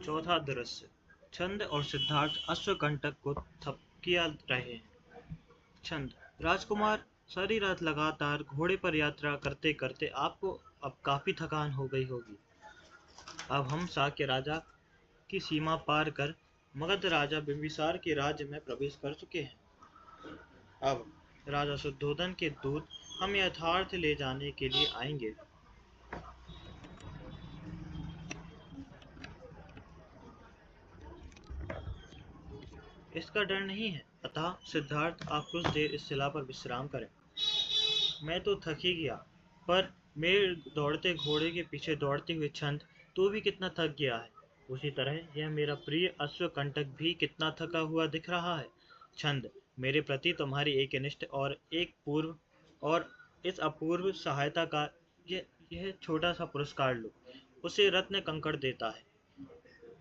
चौथा दृश्य। छंद और सिद्धार्थ अश्वकंटक को थपकिया रहे हैं। छंद। राजकुमार, सारी रात लगातार घोड़े पर यात्रा करते करते आपको अब काफी थकान हो गई होगी। अब हम साक्य राजा की सीमा पार कर मगध राजा बिंबिसार के राज्य में प्रवेश कर चुके हैं। अब राजा शुद्धोधन के दूत हम यथार्थ ले जाने के लिए आएंगे। इसका डर नहीं है, अतः सिद्धार्थ आप कुछ देर इस शिला पर विश्राम करें। मैं तो थक ही गया, पर मेरे दौड़ते घोड़े के पीछे दौड़ते हुए छंद तो भी कितना थक गया है। उसी तरह यह मेरा प्रिय अश्वकंटक भी कितना थका हुआ दिख रहा है। छंद, मेरे प्रति तुम्हारी एक निष्ठ और इस अपूर्व सहायता का यह छोटा सा पुरस्कार लो। उसे रत्न कंकड़ देता है।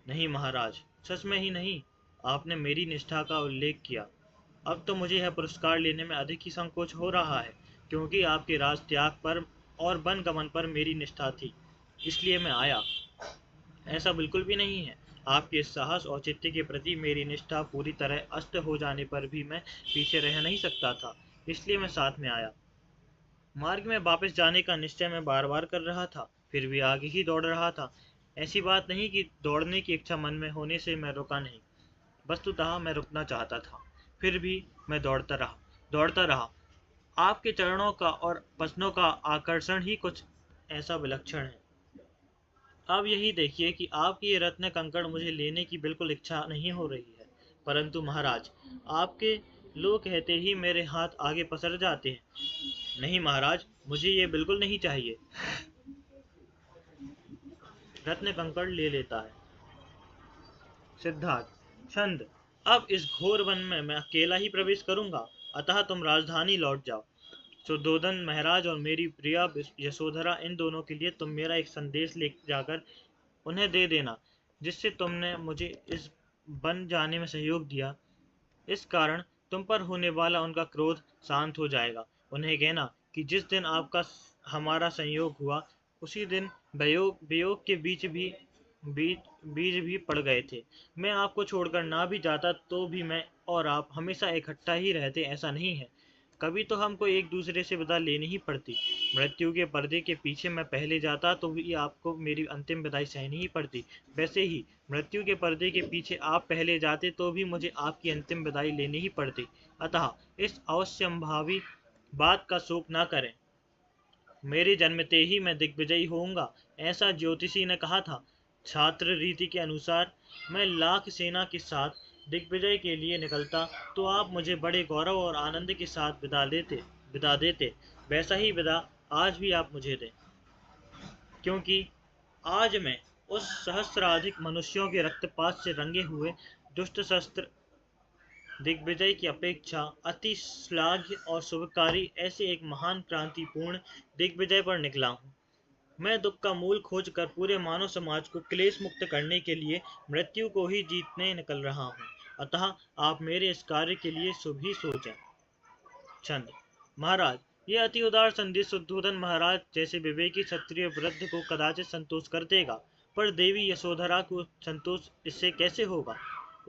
नहीं महाराज, सच में ही नहीं। आपने मेरी निष्ठा का उल्लेख किया। अब तो मुझे यह पुरस्कार लेने में अधिक ही संकोच हो रहा है, क्योंकि आपके राज त्याग पर और वन गमन पर मेरी निष्ठा थी, इसलिए मैं आया। ऐसा बिल्कुल भी नहीं है। आपके साहस और चित्त के प्रति मेरी निष्ठा पूरी तरह अस्त हो जाने पर भी मैं पीछे रह नहीं सकता था, इसलिए मैं साथ में आया। मार्ग में वापस जाने का निश्चय मैं बार बार कर रहा था, फिर भी आगे ही दौड़ रहा था। ऐसी बात नहीं कि दौड़ने की इच्छा मन में होने से मैं रुका नहीं। वस्तुतः मैं रुकना चाहता था, फिर भी मैं दौड़ता रहा। आपके चरणों का और वचनों का आकर्षण ही कुछ ऐसा विलक्षण है। अब यही देखिए कि आपकी ये रत्न कंकड़ मुझे लेने की बिल्कुल इच्छा नहीं हो रही है, परंतु महाराज, आपके लोग कहते ही मेरे हाथ आगे पसर जाते हैं। नहीं महाराज, मुझे ये बिल्कुल नहीं चाहिए। रत्न कंकड़ ले लेता है। सिद्धार्थ। छंद, अब इस घोर वन में मैं अकेला ही प्रवेश करूंगा, अतः तुम राजधानी लौट जाओ। सुद्धोधन महाराज और मेरी प्रिया यशोधरा, इन दोनों के लिए तुम मेरा एक संदेश ले जाकर उन्हें दे देना, जिससे तुमने मुझे इस बन जाने में सहयोग दिया। इस कारण तुम पर होने वाला उनका क्रोध शांत हो जाएगा। उन्हें कहना कि जिस दिन आपका हमारा संयोग हुआ, उसी दिन वियोग वियोग के बीज भी पड़ गए थे। मैं आपको छोड़कर ना भी जाता तो भी मैं और आप हमेशा इकट्ठा ही रहते, ऐसा नहीं है। कभी तो हमको एक दूसरे से विदा लेनी ही पड़ती। मृत्यु के पर्दे के पीछे मैं पहले जाता तो भी आपको मेरी अंतिम विदाई सहनी ही पड़ती। वैसे ही मृत्यु के पर्दे के पीछे आप पहले जाते तो भी मुझे आपकी अंतिम विदाई लेनी ही पड़ती। अतः इस अवश्यंभावी बात का शोक न करें। मेरे जन्मते ही मैं दिग्विजयी होऊंगा, ऐसा ज्योतिषी ने कहा था। छात्र रीति के अनुसार मैं लाख सेना के साथ दिग्विजय के लिए निकलता तो आप मुझे बड़े गौरव और आनंद के साथ विदा देते। वैसा ही विदा आज भी आप मुझे दें, क्योंकि आज मैं उस सहस्राधिक मनुष्यों के रक्तपात से रंगे हुए दुष्ट शस्त्र दिग्विजय की अपेक्षा अति श्लाघ्य और शुभकारी ऐसे एक महान क्रांतिपूर्ण दिग्विजय पर निकला हूँ। मैं दुख का मूल खोज कर पूरे मानव समाज को क्लेश मुक्त करने के लिए मृत्यु को ही जीतने निकल रहा हूँ। अतः आप मेरे इस कार्य के लिए शुभ ही सोचें। छंद। महाराज, ये अति उदार संदेश शुद्धोधन महाराज जैसे विवेकी क्षत्रिय वृद्ध को कदाचित संतोष कर देगा, पर देवी यशोधरा को संतोष इससे कैसे होगा।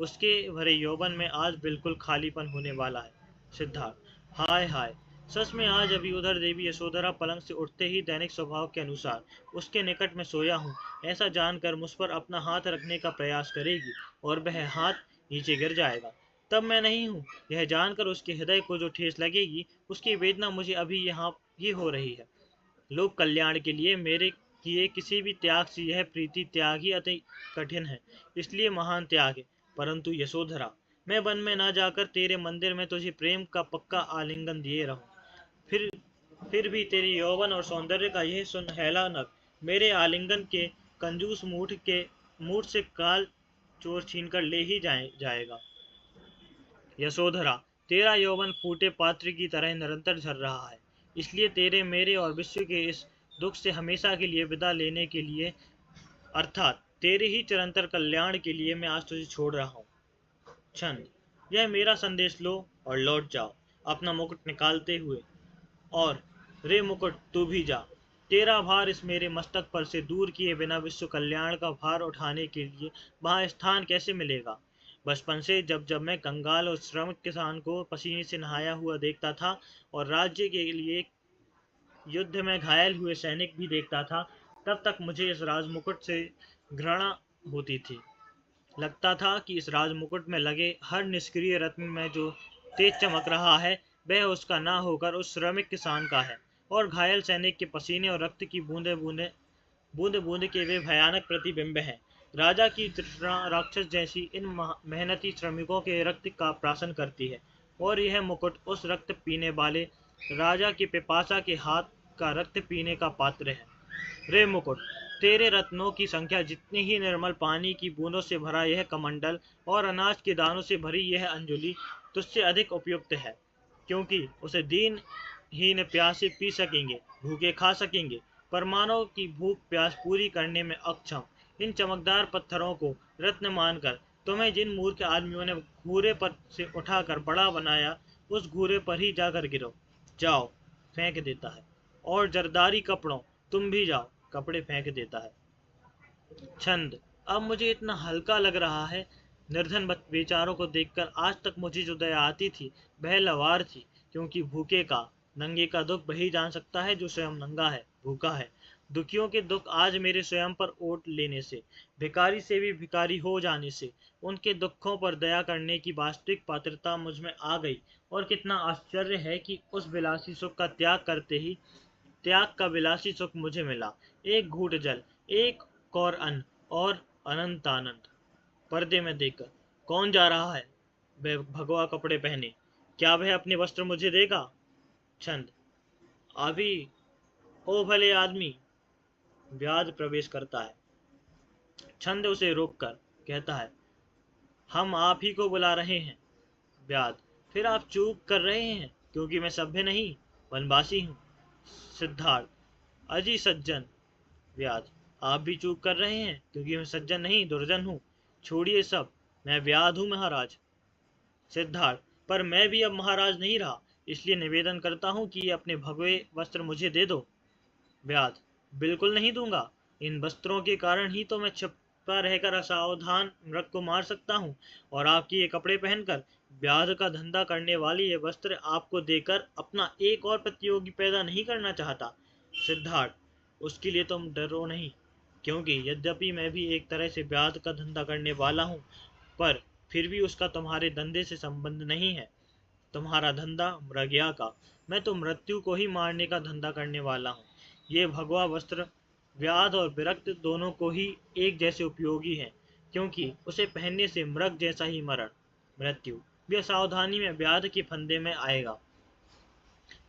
उसके भरे यौवन में आज बिल्कुल खालीपन होने वाला है। सिद्धार्थ। हाय हाय, सच में आज अभी उधर देवी यशोधरा पलंग से उठते ही दैनिक स्वभाव के अनुसार उसके निकट में सोया हूँ, ऐसा जानकर मुझ पर अपना हाथ रखने का प्रयास करेगी और वह हाथ नीचे गिर जाएगा। तब मैं नहीं हूँ, यह जानकर उसके हृदय को जो ठेस लगेगी, उसकी वेदना मुझे अभी यहाँ ही हो रही है। लोक कल्याण के लिए मेरे किए किसी भी त्याग से यह प्रीति त्याग ही अति कठिन है, इसलिए महान त्याग है। परंतु यशोधरा, मैं वन में ना जाकर तेरे मंदिर में तुझे प्रेम का पक्का आलिंगन दिए रहूं। फिर फिर भी तेरी यौवन और सौंदर्य का यह सुनहला नग मेरे आलिंगन के कंजूस मूठ से काल चोर छीन कर ले ही जाएगा। यशोधरा, तेरा यौवन फूटे पात्र की तरह निरंतर झर रहा है, इसलिए तेरे मेरे और विश्व के इस दुख से हमेशा के लिए विदा लेने के लिए, अर्थात तेरे ही चिरंतर कल्याण के लिए मैं आज तुझे छोड़ रहा हूँ। छंद। यह मेरा संदेश लो और लौट जाओ, अपना मुकुट निकालते हुए। और रे मुकुट, तू भी जा। तेरा भार इस मेरे मस्तक पर से दूर किए बिना विश्व कल्याण का भार उठाने के लिए वहाँ स्थान कैसे मिलेगा। बचपन से जब जब मैं कंगाल और श्रमिक किसान को पसीने से नहाया हुआ देखता था और राज्य के लिए युद्ध में घायल हुए सैनिक भी देखता था, तब तक मुझे इस राजमुकुट से घृणा होती थी। लगता था कि इस राजमुकुट में लगे हर निष्क्रिय रत्न में जो तेज चमक रहा है, वह उसका ना होकर उस श्रमिक किसान का है, और घायल सैनिक के पसीने और रक्त की बूंदे बूंदे बूंद बूंद के वे भयानक प्रतिबिंब हैं। राजा की तृष्णा राक्षस जैसी इन मेहनती श्रमिकों के रक्त का प्राशन करती है, और यह मुकुट उस रक्त पीने वाले राजा की पिपासा के हाथ का रक्त पीने का पात्र है। रे मुकुट, तेरे रत्नों की संख्या जितनी ही निर्मल पानी की बूंदों से भरा यह कमंडल और अनाज के दानों से भरी यह अंजलि तुझसे अधिक उपयुक्त है, क्योंकि उसे दीन हीन प्यासे पी सकेंगे, भूखे खा सकेंगे, पर मानव की भूख प्यास पूरी करने में अक्षम इन चमकदार पत्थरों को रत्न मानकर तुम्हें जिन मूर्ख आदमियों ने घूरे पर से उठाकर बड़ा बनाया, उस घूरे पर ही जाकर गिरो। जाओ, फेंक देता है। और जरदारी कपड़ों, तुम भी जाओ, कपड़े फेंक देता है। छंद। अब मुझे इतना हल्का लग रहा है। निर्धन बेचारों को देखकर आज तक मुझे जो दया आती थी वह लवार थी, क्योंकि भूखे का नंगे का दुख वही जान सकता है जो स्वयं नंगा है, भूखा है। दुखियों के दुख आज मेरे स्वयं पर ओट लेने से, भिखारी से भी भिखारी हो जाने से, उनके दुखों पर दया करने की वास्तविक पात्रता मुझ में आ गई। और कितना आश्चर्य है कि उस विलासी सुख का त्याग करते ही त्याग का विलासी सुख मुझे मिला। एक घूंट जल, एक कौर अन्न और अनंत आनंद। पर्दे में देखकर कौन जा रहा है वह भगवा कपड़े पहने, क्या वह अपने वस्त्र मुझे देगा। छंद। अभी ओ भले आदमी, व्याध प्रवेश करता है। छंद उसे रोककर कहता है, हम आप ही को बुला रहे हैं। व्याध, फिर आप चूक कर रहे हैं, क्योंकि मैं सभ्य नहीं, वनवासी हूँ। सिद्धार्थ, अजी सज्जन। व्याध, आप भी चूक कर रहे हैं, क्योंकि मैं सज्जन नहीं, दुर्जन हूँ। छोड़िए सब, मैं व्याध हूँ महाराज। सिद्धार्थ, पर मैं भी अब महाराज नहीं रहा, इसलिए निवेदन करता हूँ कि अपने भगवे वस्त्र मुझे दे दो। व्याध, बिल्कुल नहीं दूंगा। इन वस्त्रों के कारण ही तो मैं छिपा रहकर असावधान मृग को मार सकता हूँ, और आपके ये कपड़े पहनकर व्याध का धंधा करने वाली ये वस्त्र आपको देकर अपना एक और प्रतियोगी पैदा नहीं करना चाहता। सिद्धार्थ, उसके लिए तुम डरो नहीं, क्योंकि यद्यपि मैं भी एक तरह से व्याध का धंधा करने वाला हूँ, पर फिर भी उसका तुम्हारे धंधे से संबंध नहीं है। तुम्हारा धंधा मृगया का, मैं तो मृत्यु को ही मारने का धंधा करने वाला हूँ। ये भगवा वस्त्र व्याध और विरक्त दोनों को ही एक जैसे उपयोगी है, क्योंकि उसे पहनने से मृग जैसा ही मरण, मृत्यु भी असावधानी में व्याध के फंदे में आएगा।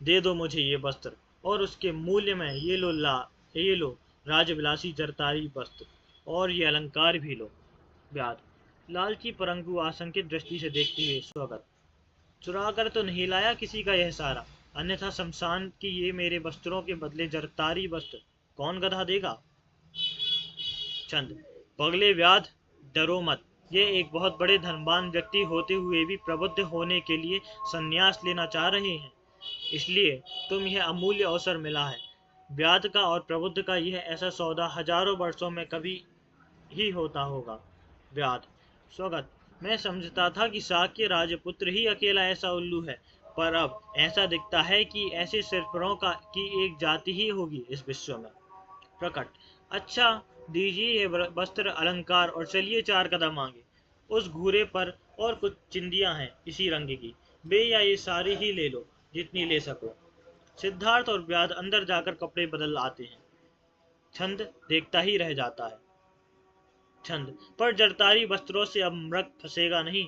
दे दो मुझे ये वस्त्र, और उसके मूल्य में ये लो राजविलासी जरतारी वस्त्र, और ये अलंकार भी लो। व्याध, लालची परंतु आशंकित दृष्टि से देखती हुए, स्वागत। चुरा कर तो नहीं लाया किसी का यह सारा, अन्यथा शमशान की ये मेरे वस्त्रों के बदले जरतारी वस्त्र कौन गधा देगा। चंद। पगले व्याध, डरो मत। ये एक बहुत बड़े धनवान व्यक्ति होते हुए भी प्रबुद्ध होने के लिए संन्यास लेना चाह रहे हैं, इसलिए तुम यह अमूल्य अवसर मिला है। व्याध का और प्रबुद्ध का यह ऐसा सौदा हजारों वर्षों में कभी ही होता होगा। व्याध, स्वगत। मैं समझता था कि शाक्य राजपुत्र ही अकेला ऐसा उल्लू है, पर अब ऐसा दिखता है कि ऐसे सिरफरों का की एक जाति ही होगी इस विश्व में। प्रकट, अच्छा, दीजिए ये वस्त्र अलंकार और चलिए 4 कदम आगे। उस घूरे पर और कुछ चिंदियां हैं इसी रंग की, वे या ये सारी ही ले लो, जितनी ले सको। सिद्धार्थ और व्याध अंदर जाकर कपड़े बदल आते हैं। छंद देखता ही रह जाता है। छंद, पर जरतारी वस्त्रों से अब मृग फंसेगा नहीं।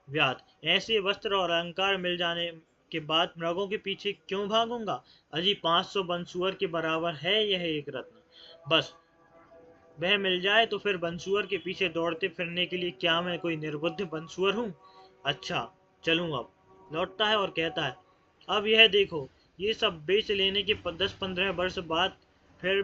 व्याध, ऐसे वस्त्र और अलंकार मिल जाने के बाद मृगों के पीछे क्यों भागूंगा। अजी 500 बंसुअर के बराबर है यह एक रत्न, बस वह मिल जाए तो फिर बंसुअर के पीछे दौड़ते फिरने के लिए क्या मैं कोई निर्बुद्ध बंसुअर हूँ। अच्छा, चलूं अब। लौटता है और कहता है, अब यह देखो, ये सब बेच लेने के 10-15 वर्ष बाद फिर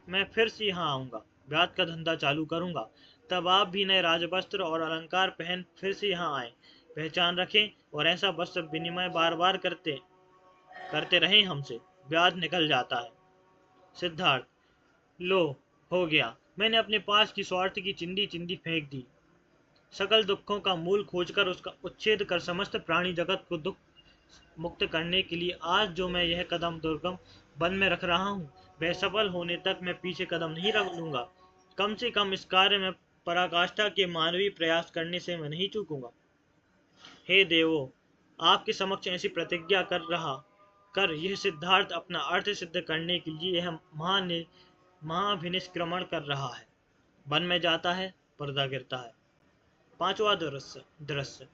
मैं फिर से यहाँ आऊंगा, ब्याज का धंधा चालू करूंगा। तब आप भी नए राजवस्त्र और अलंकार पहन फिर से यहाँ आए, पहचान रखें और ऐसा वस्त्र विनिमय बार बार करते करते रहें हमसे। ब्याज निकल जाता है। सिद्धार्थ, लो, हो गया। मैंने अपने पास की स्वार्थ की चिंदी चिंदी फेंक दी। सकल दुखों का मूल खोजकर उसका उच्छेद कर समस्त प्राणी जगत को दुख मुक्त करने के लिए आज जो मैं यह कदम दुर्गम वन में रख रहा हूँ, वह सफल होने तक मैं पीछे कदम नहीं रख लूंगा। कम से कम इस कार्य में पराकाष्ठा के मानवीय प्रयास करने से मैं नहीं चूकूंगा। हे देवो, आपके समक्ष ऐसी प्रतिज्ञा कर यह सिद्धार्थ अपना अर्थ सिद्ध करने के लिए यह महाभिनिष्क्रमण कर रहा है। वन में जाता है, पर्दा गिरता है। पांचवा दृश्य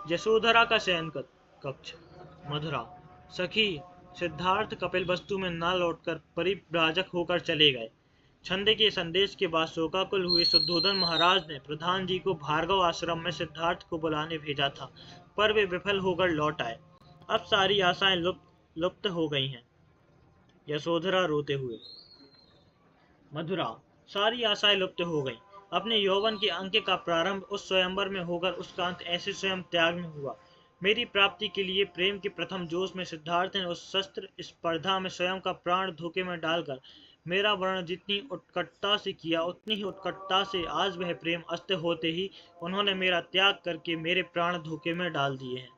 यशोधरा का शयन कक्ष। मधुरा। सखी, सिद्धार्थ कपिल वस्तु में न लौटकर परिव्राजक होकर चले गए। छंद के संदेश के बाद शोकाकुल हुए शुद्धोधन महाराज ने प्रधान जी को भार्गव आश्रम में सिद्धार्थ को बुलाने भेजा था, पर वे विफल होकर लौट आए। अब सारी आशाएं लुप्त हो गई हैं। यशोधरा रोते हुए। मधुरा। सारी आशाएं लुप्त हो गईं। अपने यौवन के अंक का प्रारंभ उस स्वयंवर में होकर उसका अंत ऐसे स्वयं त्याग में हुआ। मेरी प्राप्ति के लिए प्रेम के प्रथम जोश में सिद्धार्थ ने उस शस्त्र स्पर्धा में स्वयं का प्राण धोखे में डालकर मेरा वर्णन जितनी उत्कटता से किया, उतनी ही उत्कटता से आज वह प्रेम अस्त होते ही उन्होंने मेरा त्याग करके मेरे प्राण धोखे में डाल दिए हैं।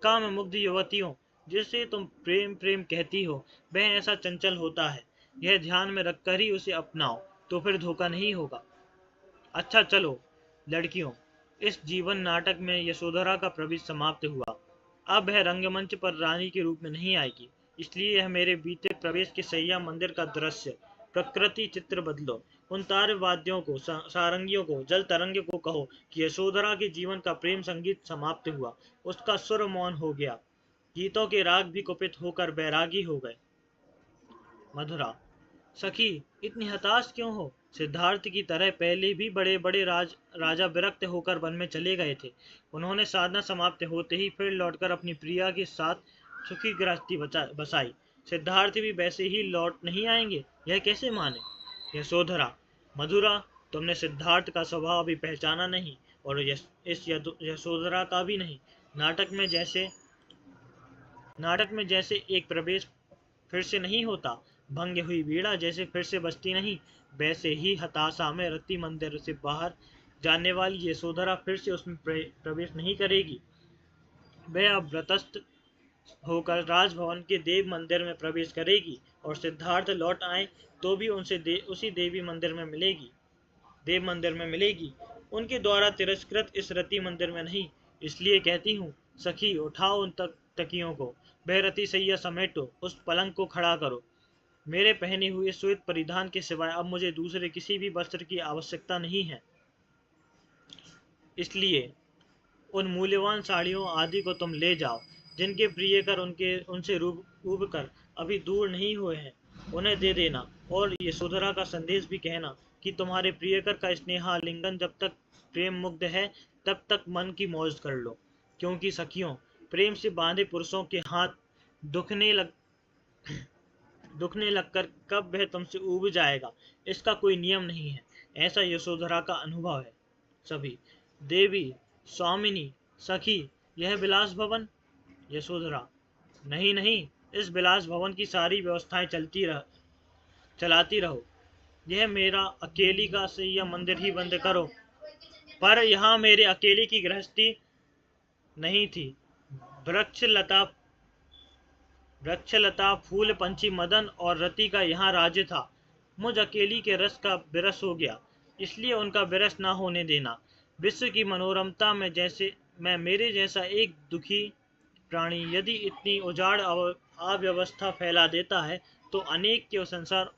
काम मुग्ध युवतियों, जिसे तुम प्रेम प्रेम कहती हो, वह ऐसा चंचल होता है। यह ध्यान में रखकर ही उसे अपनाओ, तो फिर धोखा नहीं होगा। अच्छा चलो लड़कियों, इस जीवन नाटक में यशोधरा का प्रवेश समाप्त हुआ। अब वह रंगमंच पर रानी के रूप में नहीं आएगी, इसलिए यह मेरे बीते प्रवेश के सैया मंदिर का दृश्य प्रकृति चित्र बदलो। उन तार वाद्यों को, सारंगियों को, जल तरंग को कहो कि यशोधरा के जीवन का प्रेम संगीत समाप्त हुआ। उसका सुर मौन हो गया। गीतों के राग भी कुपित होकर बैरागी हो गए। मधुरा। सखी, इतनी हताश क्यों हो? सिद्धार्थ की तरह पहले भी बड़े बड़े राजा विरक्त होकर वन में चले गए थे। उन्होंने साधना समाप्त होते ही फिर लौटकर अपनी प्रिया के साथ सुखी गृहस्थी बसाई। सिद्धार्थ भी वैसे ही लौट नहीं आएंगे, यह कैसे माने? यशोधरा। मधुरा, तुमने सिद्धार्थ का स्वभाव भी पहचाना नहीं, और इस यशोधरा का भी नहीं। नाटक में जैसे एक प्रवेश फिर से नहीं होता, भंग हुई वीणा जैसे फिर से बजती नहीं, वैसे ही हताशा में रति मंदिर से बाहर जाने वाली यशोधरा फिर से उसमें प्रवेश नहीं करेगी। वह अब व्रतस्थ होकर राजभवन के देव मंदिर में प्रवेश करेगी, और सिद्धार्थ लौट आए तो भी उनसे उसी देवी मंदिर में मिलेगी, देव मंदिर में मिलेगी, उनके द्वारा तिरस्कृत इस रति मंदिर में नहीं। इसलिए कहती हूँ, सखी, उठाओ उन तकियों को, वह रति सैया समेटो, उस पलंग को खड़ा करो। मेरे पहने हुए श्वेत परिधान के सिवाय अब मुझे दूसरे किसी भी वस्त्र की आवश्यकता नहीं है। इसलिए उन मूल्यवान साड़ियों आदि को तुम ले जाओ, जिनके प्रियकर उनसे ऊब कर अभी दूर नहीं हुए हैं, उन्हें दे देना। और यशोधरा का संदेश भी कहना कि तुम्हारे प्रियकर का स्नेहालिंगन जब तक प्रेम मुग्ध है, तब तक मन की मौज कर लो। क्योंकि सखियों, प्रेम से बांधे पुरुषों के हाथ दुखने लगकर कब वह तुमसे ऊब जाएगा, इसका कोई नियम नहीं है। ऐसा यशोधरा का अनुभव है। सभी। देवी, स्वामिनी, सखी, यह विलास भवन? यशोधरा। नहीं नहीं, इस विलास भवन की सारी व्यवस्थाएं चलाती रहो। यह मेरा अकेली का सैया मंदिर ही बंद करो। पर यहाँ मेरे अकेले की गृहस्थी नहीं थी। वृक्षलता, फूल, पंछी, मदन और रति का यहाँ राज्य था। मुझ अकेली के रस का विरस हो गया, इसलिए उनका विरस न होने देना। विश्व की मनोरमता में मेरे जैसा एक दुखी प्राणी यदि इतनी उजाड़ अव्यवस्था फैला देता है, तो अनेक के संसार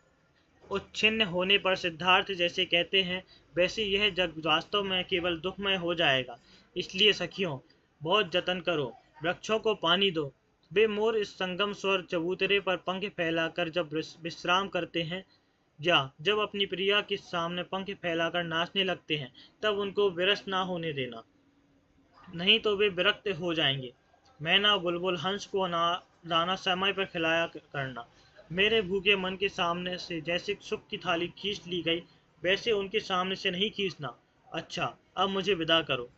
उच्छिन्न होने पर सिद्धार्थ जैसे कहते हैं, वैसे यह जग वास्तव में केवल दुखमय हो जाएगा। इसलिए सखियों, बहुत जतन करो, वृक्षों को पानी दो। वे मोर इस संगम स्वर चबूतरे पर पंख फैलाकर जब विश्राम करते हैं, या जब अपनी प्रिया के सामने पंख फैलाकर नाचने लगते हैं, तब उनको विरस ना होने देना, नहीं तो वे विरक्त हो जाएंगे। मैना, बुलबुल, हंस को दाना समय पर खिलाया करना। मेरे भूखे मन के सामने से जैसे सुख की थाली खींच ली गई, वैसे उनके सामने से नहीं खींचना। अच्छा, अब मुझे विदा करो।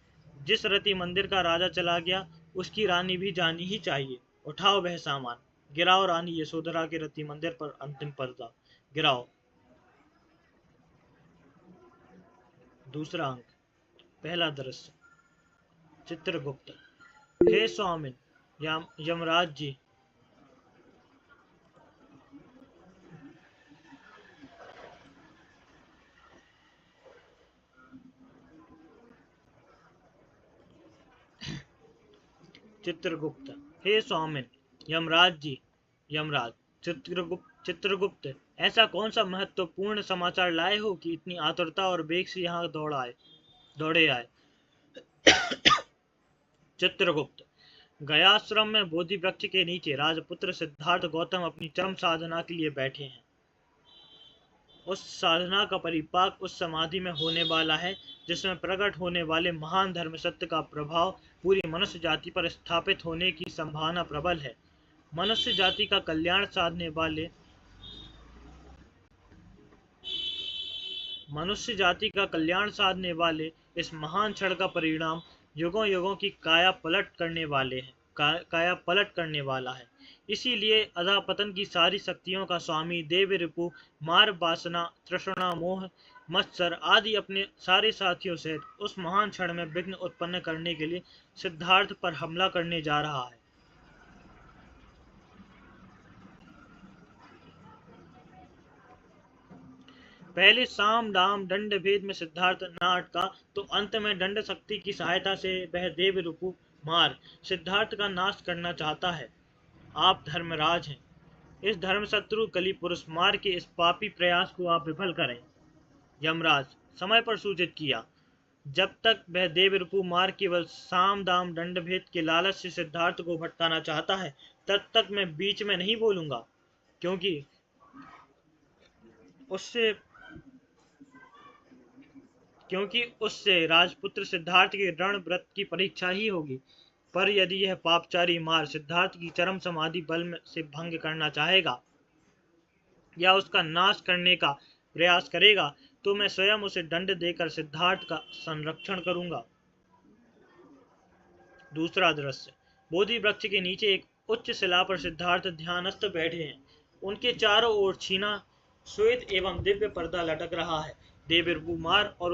जिस रति मंदिर का राजा चला गया, उसकी रानी भी जानी ही चाहिए। उठाओ वह सामान। गिराओ रानी यशोधरा के रति मंदिर पर अंतिम पर्दा, गिराओ। दूसरा अंक, पहला दृश्य। चित्रगुप्त, हे स्वामिन यमराज जी, चित्रगुप्त, हे स्वामिन यमराज जी, यमराज। चित्रगुप्त, ऐसा कौन सा महत्वपूर्ण समाचार लाए हो कि इतनी आतुरता और वेग से यहाँ दौड़े आए। चित्रगुप्त, गयाश्रम में बोधि वृक्ष के नीचे राजपुत्र सिद्धार्थ गौतम अपनी चरम साधना के लिए बैठे हैं। उस साधना का परिपाक उस समाधि में होने वाला है जिसमें प्रकट होने वाले महान धर्म सत्य का प्रभाव पूरी मनुष्य जाति पर स्थापित होने की संभावना प्रबल है। मनुष्य जाति का कल्याण साधने वाले इस महान क्षण का परिणाम युगों युगों की काया पलट करने वाला है। इसीलिए अधापतन की सारी शक्तियों का स्वामी देव रिपु मार वासना तृष्णा मोह मत्सर आदि अपने सारे साथियों सहित उस महान क्षण में विघ्न उत्पन्न करने के लिए सिद्धार्थ पर हमला करने जा रहा है। पहले साम दाम दंड भेद में सिद्धार्थ न अटका तो अंत में दंड शक्ति की सहायता से वह देव रिपु मार सिद्धार्थ का नाश करना चाहता है। आप धर्मराज हैं, इस धर्मशत्रु कली पुरुष मार के इस पापी प्रयास को आप विफल करें। यमराज समय पर सूचित किया। जब तक वह देव रिपु मार केवल साम दाम दंड भेद के लालच से सिद्धार्थ को भटकाना चाहता है तब तक मैं बीच में नहीं बोलूंगा, क्योंकि उससे राजपुत्र सिद्धार्थ के रण व्रत की परीक्षा ही होगी। पर यदि यह पापचारी मार सिद्धार्थ की चरम समाधि बल से भंग करना चाहेगा या उसका नाश करने का प्रयास करेगा तो मैं स्वयं उसे दंड देकर सिद्धार्थ का संरक्षण करूंगा। दूसरा दृश्य। बोधि वृक्ष के नीचे एक उच्च शिला पर सिद्धार्थ ध्यानस्थ बैठे हैं। उनके चारों ओर छीना श्वेत एवं दिव्य पर्दा लटक रहा है। देव रिपु मार और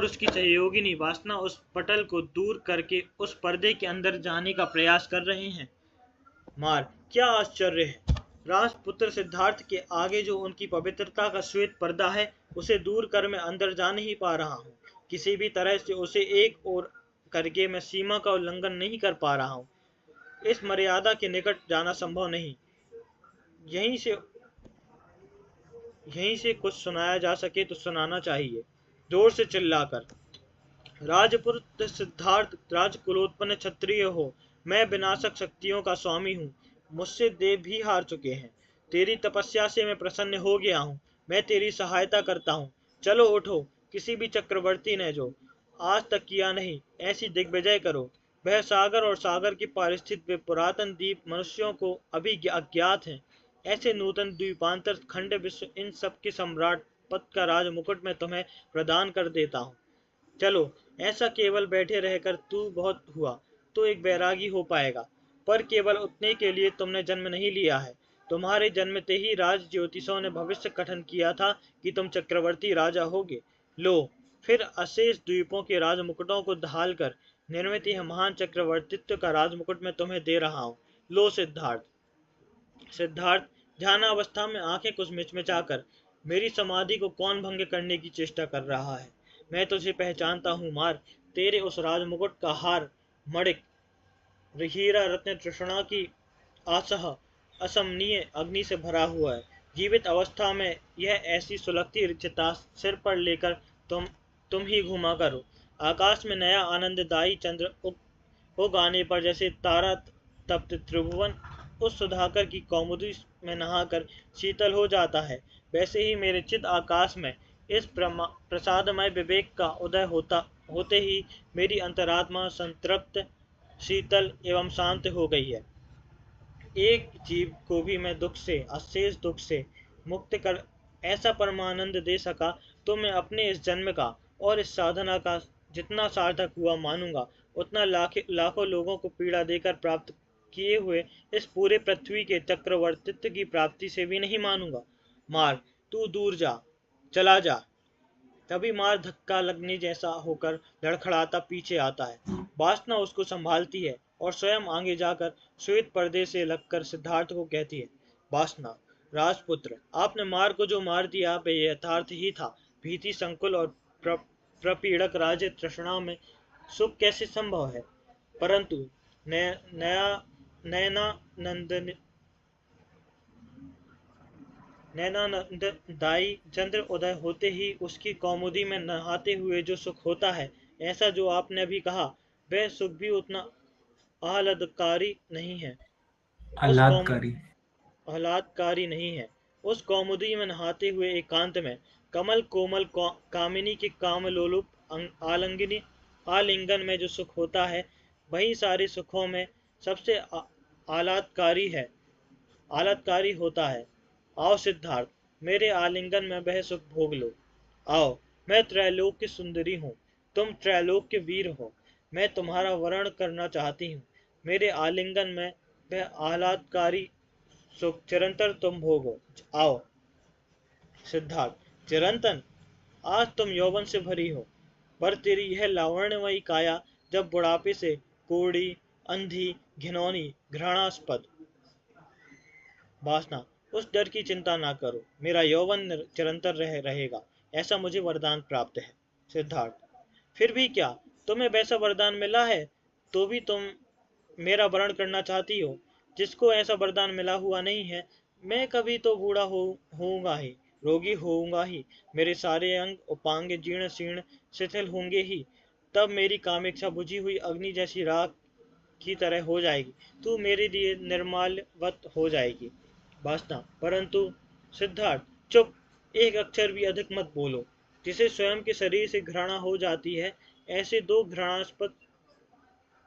उसकी सहयोगिनी वासना उस पटल को दूर करके उस पर्दे के अंदर जाने का प्रयास कर रहे हैं। मार, क्या आश्चर्य है, राजपुत्र सिद्धार्थ के आगे जो उनकी पवित्रता का श्वेत पर्दा है उसे दूर कर मैं अंदर जा नहीं पा रहा हूँ। किसी भी तरह से उसे एक ओर करके मैं सीमा का उल्लंघन नहीं कर पा रहा हूँ। इस मर्यादा के निकट जाना संभव नहीं। यहीं से कुछ सुनाया जा सके तो सुनाना चाहिए, जोर से चिल्लाकर। राजपुत्र सिद्धार्थ, राजकुलोत्पन्न क्षत्रिय हो, मैं विनाशक शक्तियों का स्वामी हूँ। मुझसे देव भी हार चुके हैं। तेरी तपस्या से मैं प्रसन्न हो गया हूँ। मैं तेरी सहायता करता हूँ। चलो उठो, किसी भी चक्रवर्ती ने जो आज तक किया नहीं ऐसी दिग्विजय करो। वह सागर और सागर के पार स्थित वे पुरातन द्वीप मनुष्यों को अभी अज्ञात हैं। ऐसे नूतन द्वीपांतर खंड विश्व इन सब के सम्राट पद का राज मुकुट में तुम्हें प्रदान कर देता हूँ। चलो, ऐसा केवल बैठे रहकर तू बहुत हुआ तो एक बैरागी हो पाएगा, पर केवल उतने के लिए तुमने जन्म नहीं लिया है। तुम्हारे जन्मते ही राज ज्योतिषों ने भविष्य कथन किया था कि तुम चक्रवर्ती राजा होगे। लो, फिर अशेष द्वीपों के राज मुकुटों को ढाल कर निर्मित यह महान चक्रवर्तित्व का राजमुकुट मैं तुम्हें दे रहा हूँ। लो सिद्धार्थ ध्यानावस्था में आंखें कुछ मिचमिचाकर, मेरी समाधि को कौन भंग करने की चेष्टा कर रहा है? मैं तुझे पहचानता हूँ मार। तेरे उस राजमुकुट का हार मणिक हीरा रत्न तृष्णा की आसह असमनीय अग्नि से भरा हुआ है। जीवित अवस्था में यह ऐसी सुलगती चिता सिर पर लेकर तुम ही घुमा करो। आकाश में नया आनंददायी चंद्र उग आने पर जैसे तारा तप्त त्रिभुवन उस सुधाकर की कौमुदी में नहाकर शीतल हो जाता है, वैसे ही मेरे चित आकाश में इस प्रसादमय विवेक का उदय होते ही मेरी अंतरात्मा संतृप्त, शीतल एवं शांत हो गई है। एक जीव को भी मैं अशेष दुख से मुक्त कर ऐसा परमानंद दे सका तो मैं अपने इस जन्म का और इस साधना का जितना सार्थक हुआ मानूंगा, उतना लाखों लोगों को पीड़ा देकर प्राप्त किए हुए इस पूरे पृथ्वी के चक्रवर्तित्व की प्राप्ति से भी नहीं मानूंगा। मार, तू दूर जा, चला जा। तभी मार धक्का लगने जैसा होकर लड़खड़ाता पीछे आता है। वासना उसको संभालती है और स्वयं आगे जाकर श्वेत पर्दे से लगकर सिद्धार्थ को कहती है, वासना, राजपुत्र, आपने मार को जो मार दिया वह यथार्थ ही था। भीति संकुल और प्रपीड़क राज्य तृष्णा में सुख कैसे संभव है? परंतु नैनानंददायी चंद्र उदय होते ही उसकी कौमुदी में नहाते हुए जो सुख होता है, ऐसा जो आपने अभी कहा, वह सुख भी उतना आह्लादकारी नहीं है। उस कौम आह्लादकारी। आह्लादकारी नहीं है। उस कौमुदी में नहाते हुए एकांत में कमल कोमल कामिनी के कामलोलुप आलिंगनी आलिंगन में जो सुख होता है, वही सारे सुखों में सबसे आह्लादकारी होता है। आओ सिद्धार्थ, मेरे आलिंगन में वह सुख भोग लो। आओ, मैं त्रैलोक की सुंदरी हूँ, तुम त्रैलोक के वीर हो, मैं तुम्हारा वर्ण करना चाहती हूँ। मेरे आलिंगन में वह आह्लादकारी सुख चिरंतर तुम भोगो। आओ सिद्धार्थ, चिरंतन, आज तुम यौवन से भरी हो, पर तेरी यह लावण्यमयी काया जब बुढ़ापे से कोड़ी, अंधी, घिनौनी, घृणास्पद। वासना, उस डर की चिंता ना करो, मेरा यौवन चिरंतर रहेगा, ऐसा मुझे वरदान प्राप्त है। सिद्धार्थ, फिर भी क्या, तुम्हें वैसा वरदान मिला है तो भी तुम मेरा वरण करना चाहती हो? जिसको ऐसा वरदान मिला हुआ नहीं है, मैं कभी तो बूढ़ा होऊंगा ही, रोगी होऊंगा ही, मेरे सारे अंग उपांग जीर्ण शीर्ण शिथिल होंगे ही। तब मेरी कामेक्षा बुझी हुई अग्नि जैसी राख की तरह हो जाएगी, तू मेरे लिए निर्माल्यवत हो जाएगी। वासना, परंतु सिद्धार्थ, चुप, एक अक्षर भी अधिक मत बोलो। जिसे स्वयं के शरीर से घृणा हो जाती है, ऐसे दो घृणास्पद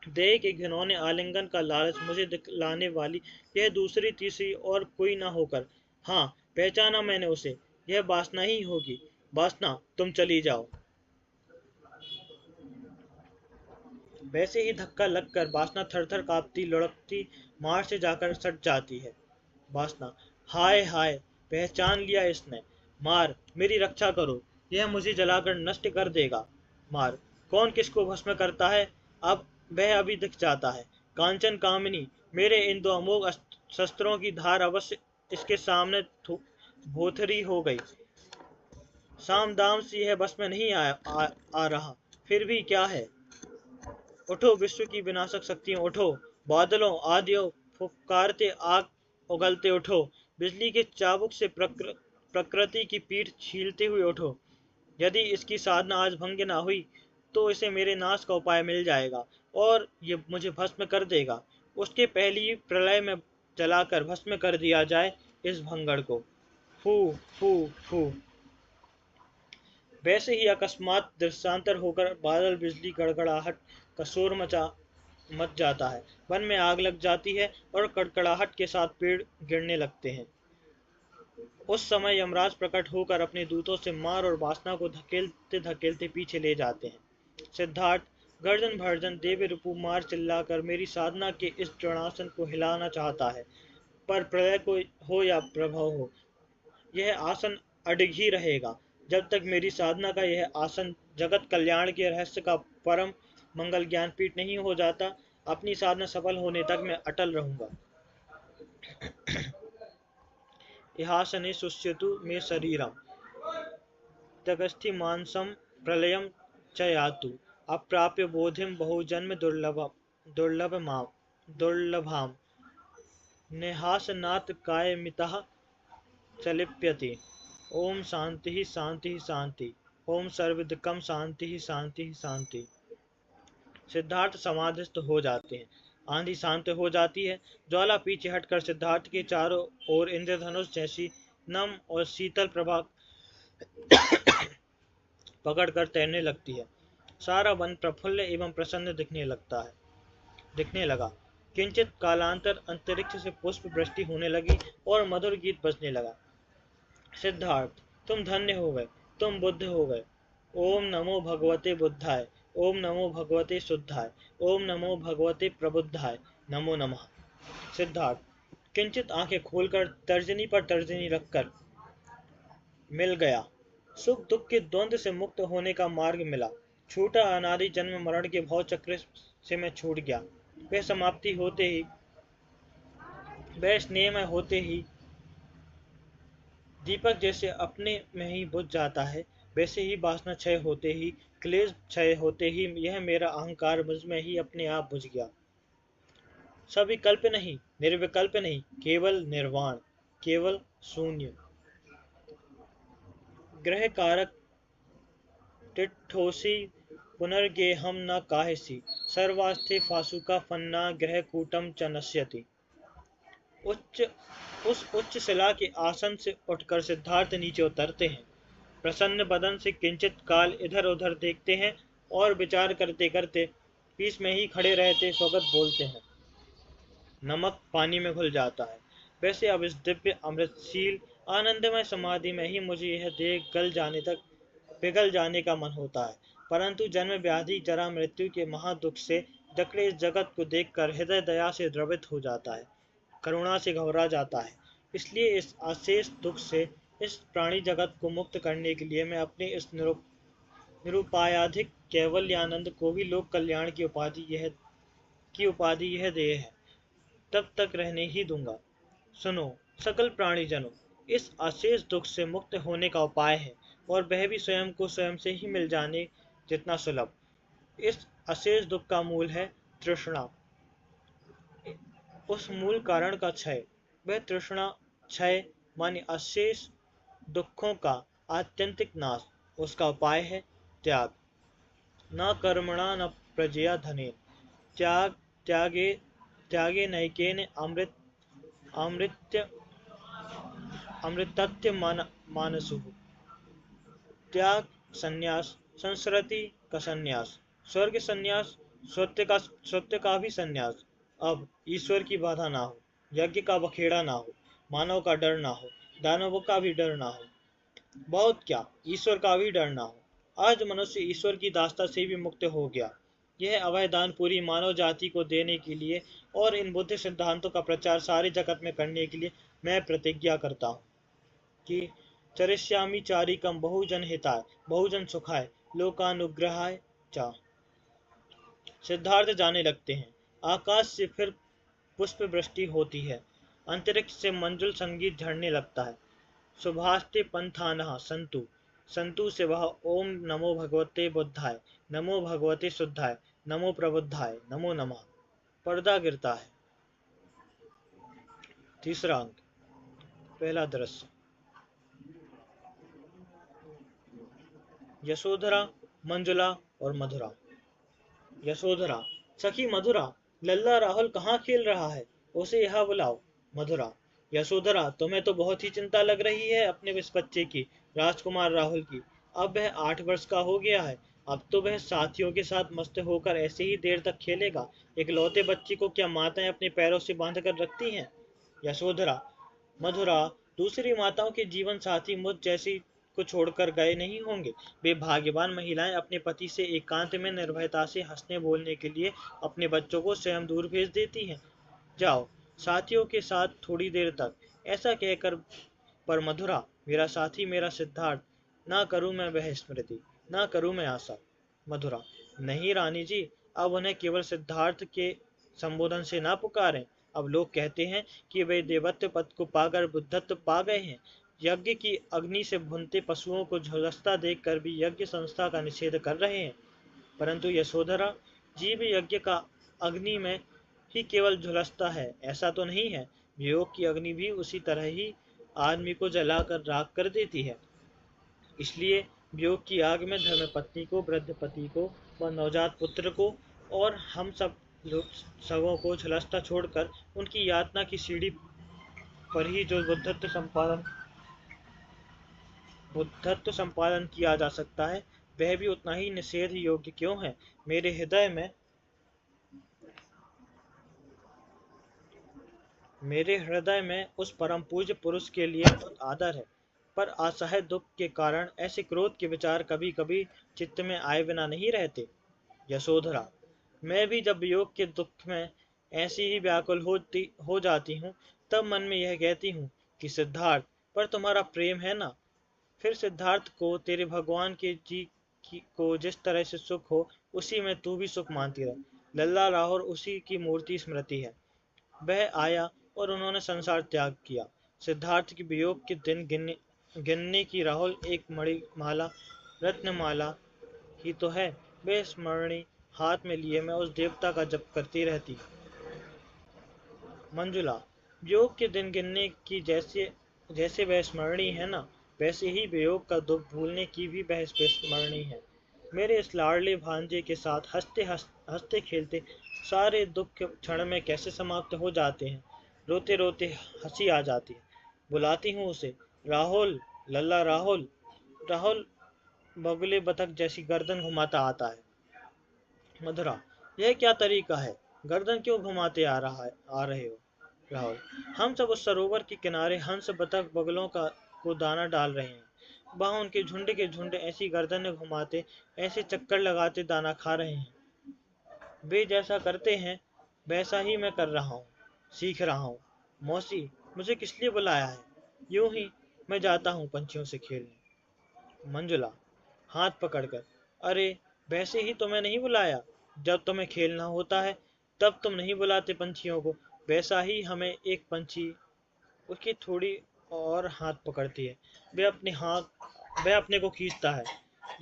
देह के घिनौने आलिंगन का लालच मुझे दिखलाने वाली यह दूसरी तीसरी और कोई ना होकर, हाँ, पहचाना मैंने उसे, यह वासना ही होगी। वासना, तुम चली जाओ। वैसे ही धक्का लगकर वासना थर-थर कांपती लुढ़कती मार से जाकर सट जाती है। वासना, हाय हाय, पहचान लिया इसने। मार, मेरी रक्षा करो, यह मुझे जलाकर नष्ट कर देगा। मार, कौन किसको भस्म करता है, अब वह अभी दिख जाता है। कांचन कामिनी, मेरे इन दो अमोघ शस्त्रों की धार अवश्य इसके सामने भोथरी हो गई। साम दाम से यह भस्म नहीं आ रहा, फिर भी क्या है। उठो विश्व की विनाशक शक्तियों, उठो बादलों आदियों, फुफकारते आग उगलते उठो, बिजली के चाबुक से प्रकृति की पीठ छीलते हुए उठो। यदि इसकी साधना आज भंग न हुई तो इसे मेरे नाश का उपाय मिल जाएगा और ये मुझे भस्म कर देगा। उसके पहली प्रलय में जलाकर भस्म कर दिया जाए इस भंगड़ को। फू फू फू। वैसे ही अकस्मात दृश्यांतर होकर बादल बिजली गड़गड़ाहट का शोर मच जाता है। वन में आग लग जाती है और कड़कड़ाहट के साथ पेड़ गिरने लगते हैं। उस समय यमराज प्रकट होकर अपने दूतों से मार और वासना को धकेलते धकेलते पीछे ले जाते हैं। सिद्धार्थ, गर्जन भर्जन देवी रूपू मार चिल्लाकर मेरी साधना के इस जड़ासन को हिलाना चाहता है, पर प्रलय को हो या प्रभव हो, यह आसन अडिग ही रहेगा। जब तक मेरी साधना का यह आसन जगत कल्याण के रहस्य का परम मंगल ज्ञानपीठ नहीं हो जाता, अपनी साधना सफल होने तक मैं अटल रहूंगा। इहासने सुष्यतु मे शरीरम तगस्थि मानसम प्रलयम च यातु अप्राप्य बोधिम बहुजन्म दुर्लभाम निहासनात् कायमितः चलिप्यते। ओम शांति शांति शांति। ओम सर्वदिकम शांति शांति शांति। सिद्धार्थ समाधिस्थ हो जाते हैं। आंधी शांत हो जाती है। ज्वाला पीछे हटकर सिद्धार्थ के चारों ओर इंद्रधनुष जैसी नम और शीतल प्रभा पकड़कर तैरने लगती है। सारा वन प्रफुल्ल एवं प्रसन्न दिखने लगा। किंचित कालांतर अंतरिक्ष से पुष्प वृष्टि होने लगी और मधुर गीत बजने लगा। सिद्धार्थ, तुम धन्य हो गए, तुम बुद्ध हो गए। ओम नमो भगवते बुद्धाय, ओम नमो भगवते शुद्धाय, ओम नमो भगवते प्रबुद्धाय, नमो नमः। सिद्धार्थ किंचित आंखें खोलकर तर्जनी पर तर्जनी रखकर, मिल गया। सुख दुख के द्वंद्व से मुक्त होने का मार्ग मिला। छूटा अनादि जन्म मरण के भव चक्र से मैं छूट गया। वह समाप्ति होते ही, वह स्नेहमय होते ही दीपक जैसे अपने में ही बुझ जाता है, वैसे ही वासना क्षय होते ही, क्लेश क्षय होते ही यह मेरा अहंकार मुझ में ही अपने आप बुझ गया। सविकल्प नहीं, निर्विकल्प नहीं, केवल निर्वाण, केवल शून्य। ग्रह कारक टिट्ठोसी पुनर्गेहम न काहेसी, सर्वास्थे फासुका फन्ना ग्रह कूटम च नश्यति। उस उच्च शिला के आसन से उठकर सिद्धार्थ नीचे उतरते हैं। प्रसन्न बदन से किंचित काल इधर उधर देखते हैं और विचार करते करते बीच में ही खड़े रहते स्वगत बोलते हैं। नमक पानी में घुल जाता है, वैसे अब इस दिव्य अमृतशील आनंदमय समाधि में ही मुझे यह देख पिघल जाने का मन होता है। परंतु जन्म व्याधि जरा मृत्यु के महादुख से जकड़े इस जगत को देखकर हृदय दया से द्रवित हो जाता है, करुणा से घबरा जाता है। इसलिए इस अशेष दुख से इस प्राणी जगत को मुक्त करने के लिए मैं अपने इस निरुपायाधिक कैवल्यानंद को भी लोक कल्याण की उपाधि यह देह है, तब तक रहने ही दूंगा। सुनो सकल प्राणीजनों, इस अशेष दुख से मुक्त होने का उपाय है, और वह भी स्वयं को स्वयं से ही मिल जाने जितना सुलभ। इस अशेष दुख का मूल है तृष्णा, उस मूल कारण का क्षय। वह तृष्णा क्षय माने अशेष दुखों का आत्यंतिक नाश। उसका उपाय है त्याग। न कर्मणा न प्रजया धनेन, त्यागे नैकेन अमृतत्य मानसु। त्याग संन्यास, संस्कृति का संन्यास, स्वर्ग संन्यास, सत्य का भी संन्यास। अब ईश्वर की बाधा ना हो, यज्ञ का बखेड़ा ना हो, मानव का डर ना हो, दानवों का भी डर ना हो, बहुत क्या ईश्वर का भी डर ना हो। आज मनुष्य ईश्वर की दास्ता से भी मुक्त हो गया। यह अभय दान पूरी मानव जाति को देने के लिए और इन बुद्ध सिद्धांतों का प्रचार सारे जगत में करने के लिए मैं प्रतिज्ञा करता हूँ कि चरिष्यामि चारिकम बहुजन हिताय बहुजन सुखाय लोकानुग्रहाय च। सिद्धार्थ जाने लगते हैं। आकाश से फिर पुष्प वृष्टि होती है, अंतरिक्ष से मंजुल संगीत झड़ने लगता है। सुभाषते पंथानः संतु, संतु से वह ओम नमो भगवते बुद्धाय, नमो भगवते शुद्धाय, नमो प्रबुद्धाय, नमो नमः। पर्दा गिरता है। तीसरा अंक, पहला दृश्य। यशोधरा, मंजुला और मधुरा। यशोधरा, सखी मधुरा, लल्ला राहुल कहाँ खेल रहा है, उसे यहाँ बुलाओ। मधुरा, यशोधरा तुम्हें तो बहुत ही चिंता लग रही है अपने इस बच्चे की, राजकुमार राहुल की। अब वह 8 वर्ष का हो गया है, अब तो वह साथियों के साथ मस्त होकर ऐसे ही देर तक खेलेगा। इकलौते बच्चे को क्या माताएं अपने पैरों से बांध कर रखती हैं। यशोधरा, मधुरा, दूसरी माताओं के जीवन साथी मुझ जैसी को छोड़कर गए नहीं होंगे। वे भाग्यवान महिलाएं अपने पति से एकांत में निर्भयता से हंसने बोलने के लिए अपने बच्चों को स्वयं दूर भेज देती हैं। जाओ साथियों के साथ थोड़ी देर तक, ऐसा कहकर। पर मधुरा, मेरा साथी, मेरा सिद्धार्थ, ना करूं मैं वह स्मृति, ना करूं मैं आशा। मधुरा, नहीं रानी जी, अब उन्हें केवल सिद्धार्थ के संबोधन से ना पुकारें। अब लोग कहते हैं कि वे देवत्व पद को पाकर बुद्धत्व पा गए हैं। यज्ञ की अग्नि से भुनते पशुओं को झुलसता देखकर भी यज्ञ संस्था का निषेध कर रहे हैं। परंतु यशोधरा, जीव यज्ञ का अग्नि में ही केवल झुलसता है, ऐसा तो नहीं है। वियोग की अग्नि भी उसी तरह ही आदमी को जलाकर राख कर देती है। इसलिए वियोग की आग में धर्मपत्नी को, वृद्ध पति को व नवजात पुत्र को और हम सब सबों को झुलसता छोड़कर उनकी यातना की सीढ़ी पर ही जो बुद्धत्व संपादन किया जा सकता है, वह भी उतना ही निषेध योग्य क्यों है। मेरे हृदय में उस परम पूज्य पुरुष के लिए बहुत आदर है, पर असह्य दुख के कारण ऐसे क्रोध के विचार कभी कभी चित्त में आए बिना नहीं रहते। यशोधरा, मैं भी जब वियोग के दुख में ऐसी ही व्याकुल हो जाती हूँ, तब मन में यह कहती हूँ कि सिद्धार्थ, पर तुम्हारा प्रेम है ना। फिर सिद्धार्थ को तेरे भगवान के को जिस तरह से सुख हो, उसी में तू भी सुख मानती रहे। लल्ला राहुल उसी की मूर्ति स्मृति है। वह आया और उन्होंने संसार त्याग किया। सिद्धार्थ की वियोग के दिन गिनने की राहुल एक मणिमाला, रत्नमाला ही तो है। वे स्मरणी हाथ में लिए मैं उस देवता का जप करती रहती। मंजुला, वियोग के दिन गिनने की जैसे जैसे वह स्मरणी है ना, वैसे ही वियोग का दुख भूलने की भी वह स्मरणी है। मेरे इस लाडले भांजे के साथ हंसते खेलते सारे दुख क्षण में कैसे समाप्त हो जाते हैं। रोते रोते हंसी आ जाती है। बुलाती हूँ उसे, राहुल, लल्ला राहुल। राहुल बगुले बतख जैसी गर्दन घुमाता आता है। मधुरा, यह क्या तरीका है? गर्दन क्यों घुमाते आ रहे हो? राहुल, हम सब उस सरोवर के किनारे हंस बतख बगलों को दाना डाल रहे हैं। वहां उनके झुंड के झुंड ऐसी गर्दनें घुमाते, ऐसे चक्कर लगाते दाना खा रहे हैं। वे जैसा करते हैं वैसा ही मैं कर रहा हूँ, सीख रहा हूँ। मौसी, मुझे किस लिए बुलाया है? यूं ही मैं जाता हूँ पंछियों से खेलने। मंजुला, हाथ पकड़कर, अरे वैसे ही तुम्हें नहीं बुलाया। जब तुम्हें खेलना होता है तब तुम नहीं बुलाते पंछियों को। वैसा ही हमें एक पंछी उसकी थोड़ी और हाथ पकड़ती है। वह अपने को खींचता है।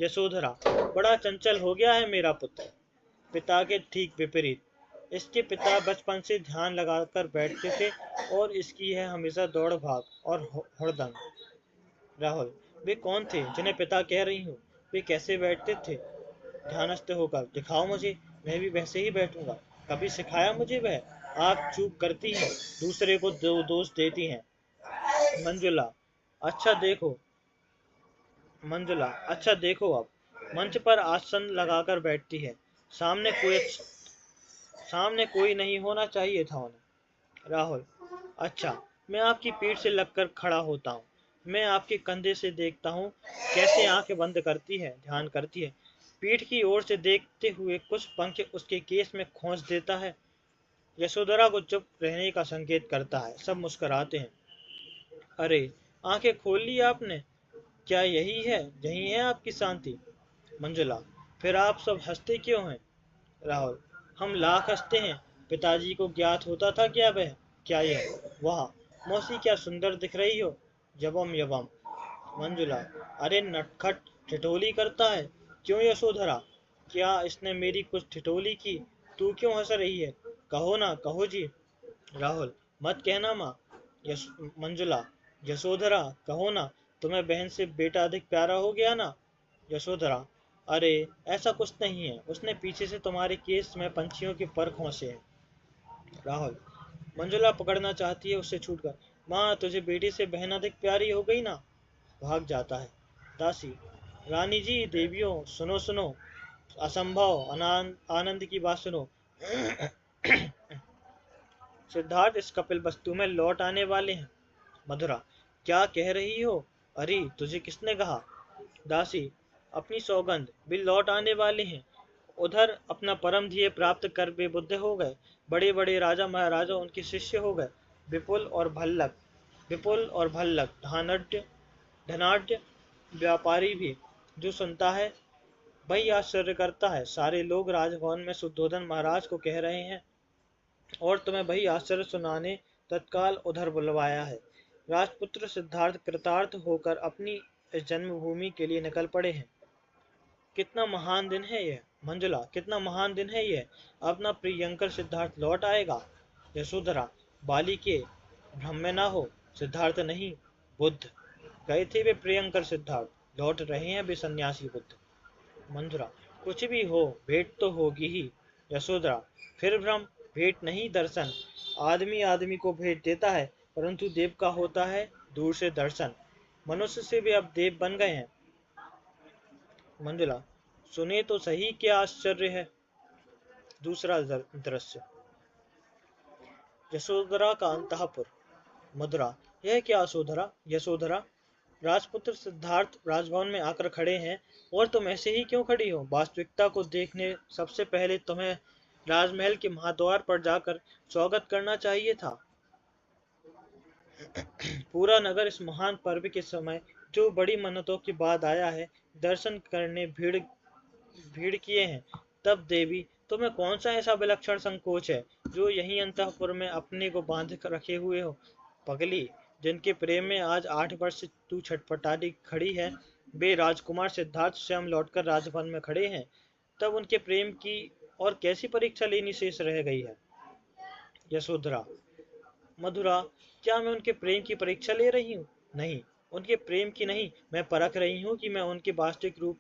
यशोधरा, बड़ा चंचल हो गया है मेरा पुत्र। पिता के ठीक विपरीत। इसके पिता बचपन से ध्यान लगाकर बैठते थे और इसकी है हमेशा दौड़ भाग और हुड़दंग। राहुल, वे कौन थे जिन्हें पिता कह रही हूँ? वे कैसे बैठते थे? ध्यानस्थ होकर दिखाओ मुझे, मैं भी वैसे ही बैठूंगा। कभी सिखाया मुझे वह? आप चूक करती हैं, दूसरे को दोष देती हैं। मंजुला, अच्छा देखो। मंजुला, अच्छा देखो अब। मंच पर आसन लगाकर बैठती है। सामने कोई सामने कोई नहीं होना चाहिए था उन्हें। राहुल, अच्छा, मैं आपकी पीठ से लगकर खड़ा होता हूँ। मैं आपके कंधे से देखता हूँ कैसे आंखें बंद करती है, ध्यान करती है। पीठ की ओर से देखते हुए कुछ पंख उसके केस में खोंच देता है। यशोधरा को चुप रहने का संकेत करता है। सब मुस्कुराते हैं। अरे, आंखें खोल ली आपने। क्या यही है आपकी शांति? मंजुला, फिर आप सब हंसते क्यों हैं? राहुल, हम लाख हंसते हैं। पिताजी को ज्ञात होता था क्या यह? वाह, मौसी क्या सुंदर दिख रही हो। यबम यबम। मंजुला, अरे नटखट, ठिठोली करता है। क्यों यशोधरा, क्या इसने मेरी कुछ ठिठोली की? तू क्यों हंस रही है? कहो ना, कहो जी। राहुल, मत कहना माँ। मंजुला, यशोधरा, कहो ना, तुम्हें बहन से बेटा अधिक प्यारा हो गया ना। यशोधरा, अरे ऐसा कुछ नहीं है, उसने पीछे से तुम्हारे केस में पंछियों के पर खोसे हैं। राहुल, मंजुला पकड़ना चाहती है उससे छूटकर। माँ, तुझे बेटी से बहन अधिक प्यारी हो गई ना। भाग जाता है। दासी, रानी जी, देवियों, सुनो सुनो, असंभव आनंद की बात सुनो। सिद्धार्थ इस कपिल वस्तु में लौट आने वाले हैं। मधुरा, क्या कह रही हो? अरे, तुझे किसने कहा? दासी, अपनी सौगंध, भी लौट आने वाले हैं। उधर अपना परम ध्येय प्राप्त कर वे बुद्ध हो गए। बड़े बड़े राजा महाराजा उनके शिष्य हो गए। विपुल और भल्लक धनाढ़ व्यापारी भी। जो सुनता है वही आश्चर्य करता है। सारे लोग राजभवन में शुद्धोधन महाराज को कह रहे हैं और तुम्हें वही आश्चर्य सुनाने तत्काल उधर बुलवाया है। राजपुत्र सिद्धार्थ कृतार्थ होकर अपनी इस जन्मभूमि के लिए निकल पड़े हैं। कितना महान दिन है यह। मंजुला, कितना महान दिन है यह। अपना प्रियंकर सिद्धार्थ लौट आएगा। यशोधरा, बाली के भ्रम में ना हो, सिद्धार्थ नहीं, बुद्ध। गए थे वे प्रियंकर सिद्धार्थ, लौट रहे हैं वे सन्यासी बुद्ध। मंजुला, कुछ भी हो, भेंट तो होगी ही। यशोधरा, फिर भ्रम, भेंट नहीं दर्शन। आदमी आदमी को भेंट देता है, परंतु देव का होता है दूर से दर्शन। मनुष्य से भी अब देव बन गए हैं। मंजुला, सुने तो सही क्या आश्चर्य है। दूसरा दृश्य, यशोधरा का अंतःपुर। मधुरा, यह क्या यशोधरा, राजपुत्र सिद्धार्थ राजभवन में आकर खड़े हैं और तुम ऐसे ही क्यों खड़ी हो? वास्तविकता को देखने सबसे पहले तुम्हें राजमहल के महाद्वार पर जाकर स्वागत करना चाहिए था। पूरा नगर इस महान पर्व के समय जो बड़ी मन्नतों के बाद आया है, दर्शन करने भीड़ भीड़ किए हैं। तब देवी, तुम्हें कौन सा ऐसा विलक्षण संकोच है जो यहीं अंतःपुर में अपने को बांध कर रखे हुए हो? पगली, जिनके प्रेम में आज 8 वर्ष से तू छटपटाती खड़ी है, वे राजकुमार सिद्धार्थ स्वयं लौटकर राजभवन में खड़े हैं। तब उनके प्रेम की और कैसी परीक्षा लेनी शेष रह गई है? यशोधरा, मधुरा, क्या मैं उनके प्रेम की परीक्षा ले रही हूँ? नहीं, उनके प्रेम की नहीं, मैं परख रही हूँ कि मैं उनके वास्तविक रूप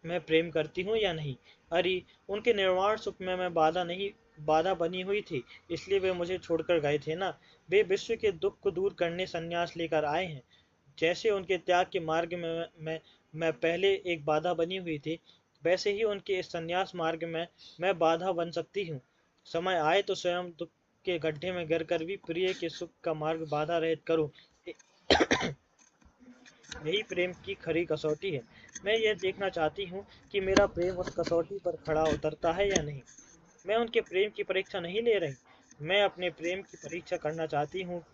में प्रेम करती हूँ या नहीं। अरे, उनके निर्वाण सुख में मैं बाधा बनी हुई थी, इसलिए वे मुझे छोड़कर गए थे ना। वे विश्व के दुख को दूर करने संन्यास लेकर आए हैं। जैसे उनके त्याग के मार्ग में मैं पहले एक बाधा बनी हुई थी, वैसे ही उनके इस संन्यास मार्ग में मैं बाधा बन सकती हूँ। समय आए तो स्वयं दुख के गड्ढे में गिरकर भी प्रिय के सुख का मार्ग बाधा रहित करूं। यही प्रेम की खरी कसौटी है। मैं यह देखना चाहती हूँ कि मेरा प्रेम उस कसौटी पर खड़ा उतरता है या नहीं। मैं उनके प्रेम की परीक्षा नहीं ले रही, मैं अपने प्रेम की परीक्षा करना चाहती हूँ।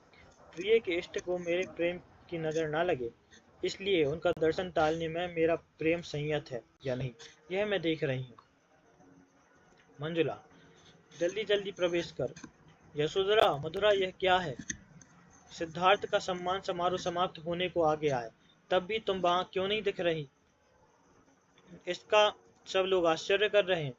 प्रिय के इष्ट को मेरे प्रेम की नजर ना लगे, इसलिए उनका दर्शन टालने में मेरा प्रेम संयत है या नहीं, यह मैं देख रही हूँ। मंजुला, जल्दी जल्दी प्रवेश कर। यशोधरा, मधुरा, यह क्या है? सिद्धार्थ का सम्मान समारोह समाप्त होने को आ गया है, तब भी तुम वहां क्यों नहीं दिख रही? इसका सब लोग आश्चर्य कर रहे हैं।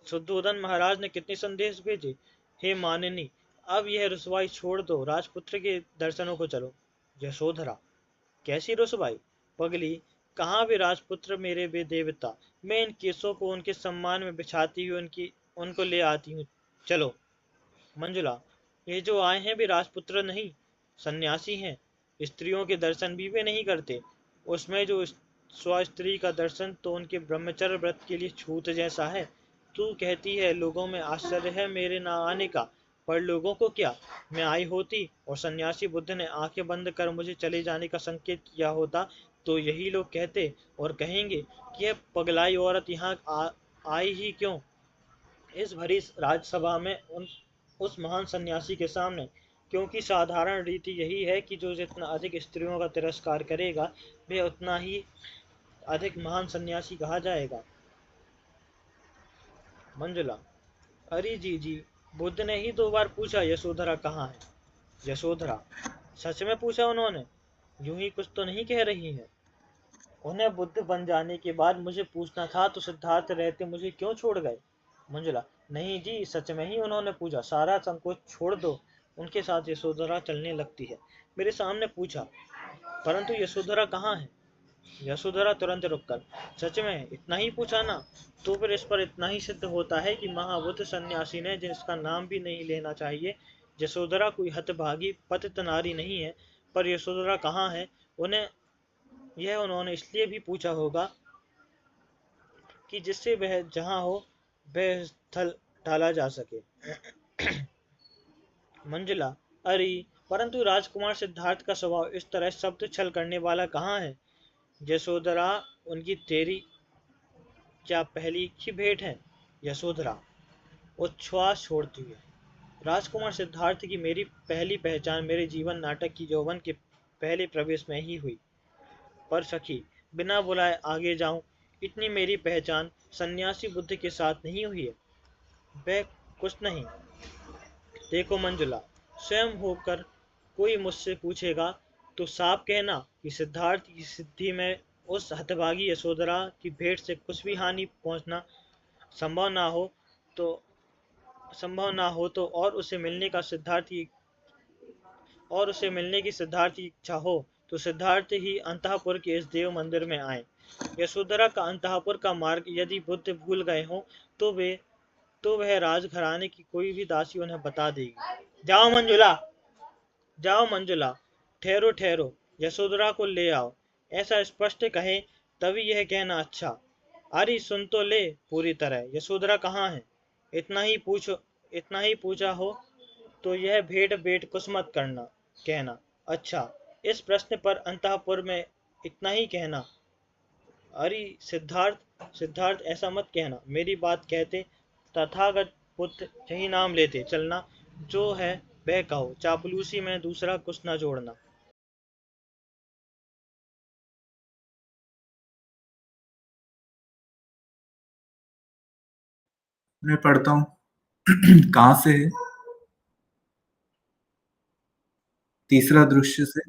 शुद्धोधन महाराज ने कितने संदेश भेजे। हे मानिनी, अब यह रुसवाई छोड़ दो, राजपुत्र के दर्शनों को चलो। यशोधरा, कैसी रुसवाई? पगली, कहाँ वे राजपुत्र मेरे वे देवता? मैं इन केसों को उनके सम्मान में बिछाती हुई उनको ले आती हूँ, चलो। मंजुला, ये जो आए हैं वे राजपुत्र नहीं, सन्यासी हैं। स्त्रियों के दर्शन भी वे नहीं करते। उसमें जो स्व स्त्री का दर्शन तो उनके ब्रह्मचर्य व्रत के लिए छूत जैसा है। तू कहती है लोगों में आश्चर्य है मेरे न आने का, पर लोगों को क्या? मैं आई होती और सन्यासी बुद्ध ने आंखें बंद कर मुझे चले जाने का संकेत किया होता, तो यही लोग कहते और कहेंगे कि यह पगलाई औरत यहाँ आई ही क्यों इस भरी राजसभा में उस महान सन्यासी के सामने। क्योंकि साधारण रीति यही है कि जो जितना अधिक स्त्रियों का तिरस्कार करेगा, वह उतना ही अधिक महान सन्यासी कहा जाएगा। मंजुला, अरे जी, बुद्ध ने ही 2 बार पूछा यशोधरा कहाँ है। यशोधरा, सच में पूछा उन्होंने? यूं ही कुछ तो नहीं कह रही है। उन्हें बुद्ध बन जाने के बाद मुझे पूछना था तो सिद्धार्थ रहते मुझे क्यों छोड़ गए? मंजुला, नहीं जी, सच में ही उन्होंने पूछा, सारा संकोच छोड़ दो। उनके साथ यशोधरा चलने लगती है। मेरे सामने पूछा, परंतु यशोधरा कहाँ है? यशोधरा तुरंत रुककर, सच में इतना ही पूछा ना? तो फिर इस पर इतना ही सिद्ध होता है कि महाबुद्ध सन्यासी ने, जिसका नाम भी नहीं लेना चाहिए, यशोधरा कोई हतभागी पतित नारी नहीं है। पर यशोधरा कहाँ है, उन्होंने इसलिए भी पूछा होगा कि जिससे वह जहाँ हो वह स्थल टाला जा सके। मंजुला, अरे, परंतु राजकुमार सिद्धार्थ का स्वभाव इस तरह शब्द छल करने वाला कहाँ है? यशोधरा, उनकी तेरी क्या पहली ही भेंट है? यशोधरा, उच्छ्वास छोड़ती है, राजकुमार सिद्धार्थ की मेरी पहली पहचान मेरे जीवन नाटक की यौवन के पहले प्रवेश में ही हुई। पर सखी, बिना बुलाए आगे जाऊं, इतनी मेरी पहचान सन्यासी बुद्ध के साथ नहीं हुई है। वह कुछ नहीं। देखो मंजुला, स्वयं होकर कोई मुझसे पूछेगा तो साफ कहना कि सिद्धार्थ की सिद्धि में उस हतभागी यशोधरा की भेंट से कुछ भी हानि पहुंचना संभव ना हो तो और उसे मिलने की सिद्धार्थ की इच्छा हो तो सिद्धार्थ ही अंतःपुर के इस देव मंदिर में आए। यशोधरा का अंतःपुर का मार्ग यदि बुद्ध भूल गए हों तो वह राजघराने की कोई भी दासी उन्हें बता देगी। जाओ मंजुला, जाओ मंजुला, ठहरो ठहरो, यशोधरा को ले आओ। ऐसा स्पष्ट कहे तभी यह कहना अच्छा। अरे सुन तो ले पूरी तरह, यशोधरा कहाँ है? इतना ही पूछा हो तो यह भेंट भेंट कुछ मत कहना। अच्छा, इस प्रश्न पर अंतःपुर में इतना ही कहना। अरे सिद्धार्थ, ऐसा मत कहना, मेरी बात कहते तथागत पुत्र यही नाम लेते चलना, जो है वह कहो, चापलूसी में दूसरा कुछ न जोड़ना। मैं पढ़ता हूँ। कहाँ से है? तीसरा दृश्य से।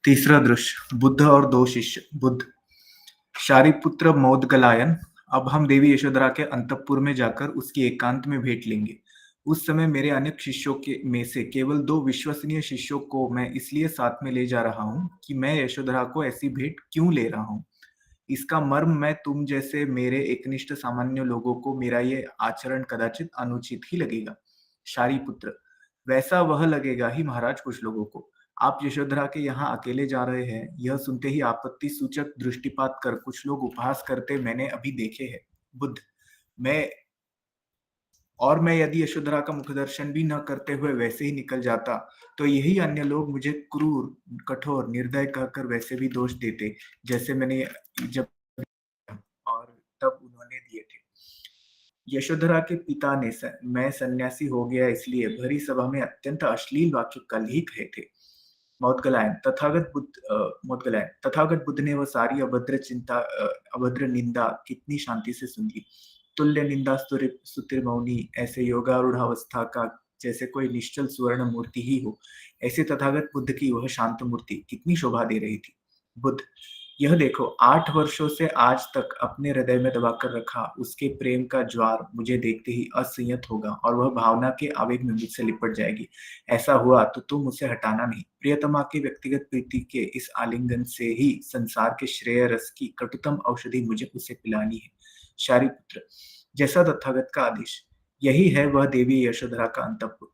तीसरा दृश्य, बुद्ध और दो शिष्य। बुद्ध, शारिपुत्र मौद्गलायन, अब हम देवी यशोधरा के अंतःपुर में जाकर उसकी एकांत में भेंट लेंगे। उस समय मेरे अनेक शिष्यों के में से केवल दो विश्वसनीय शिष्यों को मैं इसलिए साथ में ले जा रहा हूँ कि मैं यशोधरा को ऐसी भेंट क्यों ले रहा हूँ। इसका मर्म मैं तुम जैसे मेरे एकनिष्ठ सामान्य लोगों को मेरा ये आचरण कदाचित अनुचित ही लगेगा। शारिपुत्र, वैसा वह लगेगा ही महाराज कुछ लोगों को। आप यशोधरा के यहाँ अकेले जा रहे हैं, यह सुनते ही आपत्ति सूचक दृष्टिपात कर कुछ लोग उपहास करते मैंने अभी देखे हैं। बुद्ध, मैं मैं यदि यशोधरा का मुखदर्शन भी न करते हुए वैसे ही निकल जाता, तो यही अन्य लोग मुझे क्रूर, कठोर, निर्दय कहकर वैसे भी दोष देते, जैसे मैंने जब और तब उन्होंने दिए थे। यशोधरा के पिता ने मैं सन्यासी हो गया इसलिए भरी सभा में अत्यंत अश्लील वाक्य कल ही कहे थे। मौद्गलायन, तथागत बुद्ध ने वह सारी अभद्र निंदा कितनी शांति से सुन ली। तुल्य निंदा स्तुति मौनी, ऐसे योगारूढ़ावस्था का जैसे कोई निश्चल सुवर्ण मूर्ति ही हो, ऐसे तथागत बुद्ध की वह शांत मूर्ति कितनी शोभा दे रही थी। बुद्ध, यह देखो, 8 वर्षों से आज तक अपने हृदय में दबाकर रखा उसके प्रेम का ज्वार मुझे देखते ही असंयत होगा और वह भावना के आवेग में मुझसे लिपट जाएगी। ऐसा हुआ तो तुम उसे हटाना नहीं। प्रियतमा की व्यक्तिगत प्रीति के इस आलिंगन से ही संसार के श्रेय रस की कटुतम औषधि मुझे उसे पिलानी है। शारिपुत्र, जैसा तथागत का आदेश, यही है वह देवी यशोधरा का अंतःपुर।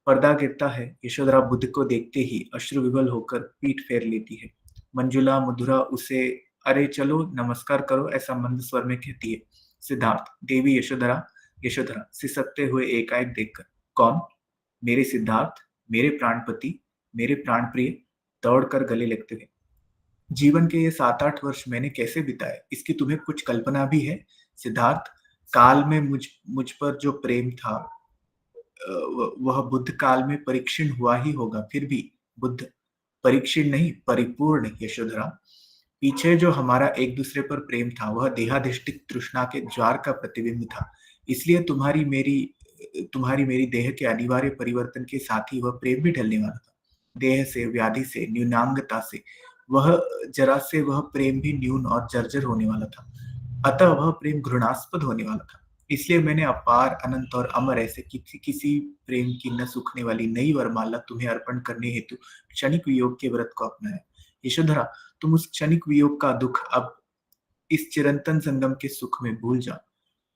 पर्दा गिरता है, यशोधरा बुद्ध को देखते ही अश्रु विवल होकर पीठ फेर लेती है। मंजुला मधुरा उसे अरे चलो नमस्कार करो ऐसा मंद स्वर में कहती है। सिद्धार्थ, देवी यशोधरा यशोधरा सिसकते हुए एकाएक देखकर, कौन? मेरे सिद्धार्थ, मेरे प्राणपति, मेरे प्राण प्रिय, दौड़कर गले लगते हुए, जीवन के ये 7-8 वर्ष मैंने कैसे बिताए, इसकी तुम्हें कुछ कल्पना भी है? सिद्धार्थ, काल में मुझ पर जो प्रेम था वह बुद्ध काल में परीक्षण हुआ ही होगा, फिर भी बुद्ध, परीक्षण नहीं परिपूर्ण यशोधरा। पीछे जो हमारा एक दूसरे पर प्रेम था वह देहाधिष्ठित तृष्णा के ज्वार का प्रतिबिंब था, इसलिए तुम्हारी मेरी देह के अनिवार्य परिवर्तन के साथ ही वह प्रेम भी ढलने वाला था। देह से, व्याधि से, न्यूनांगता से वह प्रेम भी न्यून और जर्जर होने वाला था। अतः वह प्रेम घृणास्पद होने वाला था। इसलिए मैंने अपार, अनंत और अमर ऐसे किसी प्रेम की न सूखने वाली नई वरमाला तुम्हें अर्पण करने हेतु क्षणिक वियोग के व्रत को अपनाया। यशोधरा, तुम उस क्षणिक वियोग का दुख अब इस चिरंतन संगम के सुख में भूल जाओ।